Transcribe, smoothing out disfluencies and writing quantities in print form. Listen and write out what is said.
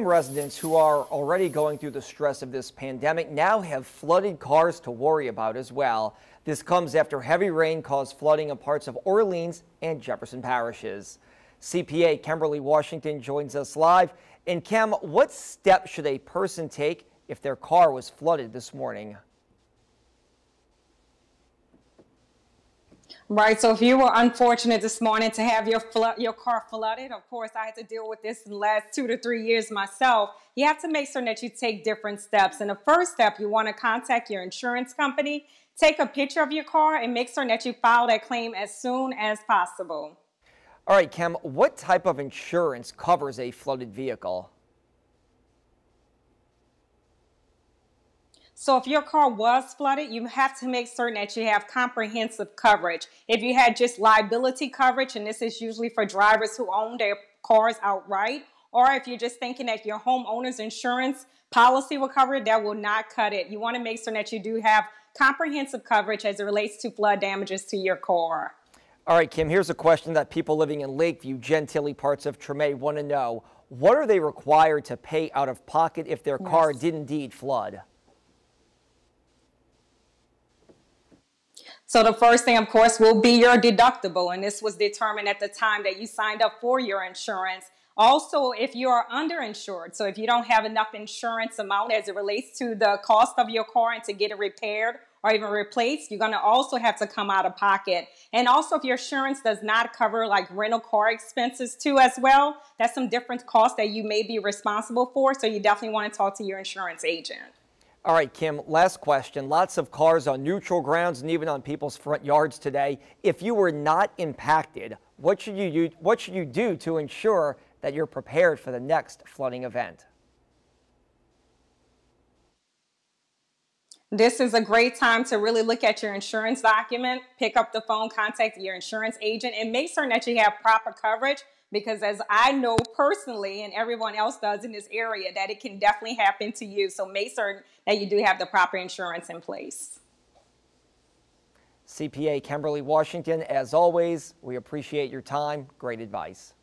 Residents who are already going through the stress of this pandemic now have flooded cars to worry about as well. This comes after heavy rain caused flooding in parts of Orleans and Jefferson parishes. CPA Kimberly Washington joins us live. And Kim, what steps should a person take if their car was flooded this morning? Right. So if you were unfortunate this morning to have your car flooded, of course, I had to deal with this in the last 2 to 3 years myself. You have to make sure that you take different steps. And the first step, you want to contact your insurance company, take a picture of your car, and make sure that you file that claim as soon as possible. All right, Kim, what type of insurance covers a flooded vehicle? So if your car was flooded, you have to make certain that you have comprehensive coverage. If you had just liability coverage, and this is usually for drivers who own their cars outright, or if you're just thinking that your homeowner's insurance policy will cover it, that will not cut it. You want to make certain that you do have comprehensive coverage as it relates to flood damages to your car. All right, Kim, here's a question that people living in Lakeview, Gentilly, parts of Treme want to know. What are they required to pay out of pocket if their car did indeed flood? So the first thing, of course, will be your deductible. And this was determined at the time that you signed up for your insurance. Also, if you are underinsured, so if you don't have enough insurance amount as it relates to the cost of your car and to get it repaired or even replaced, you're going to also have to come out of pocket. And also, if your insurance does not cover like rental car expenses too as well, that's some different costs that you may be responsible for. So you definitely want to talk to your insurance agent. All right, Kim, last question. Lots of cars on neutral grounds and even on people's front yards today. If you were not impacted, what should you do to ensure that you're prepared for the next flooding event? This is a great time to really look at your insurance document, pick up the phone, contact your insurance agent, and make certain that you have proper coverage, because as I know personally and everyone else does in this area, that it can definitely happen to you. So make certain that you do have the proper insurance in place. CPA Kimberly Washington, as always, we appreciate your time. Great advice.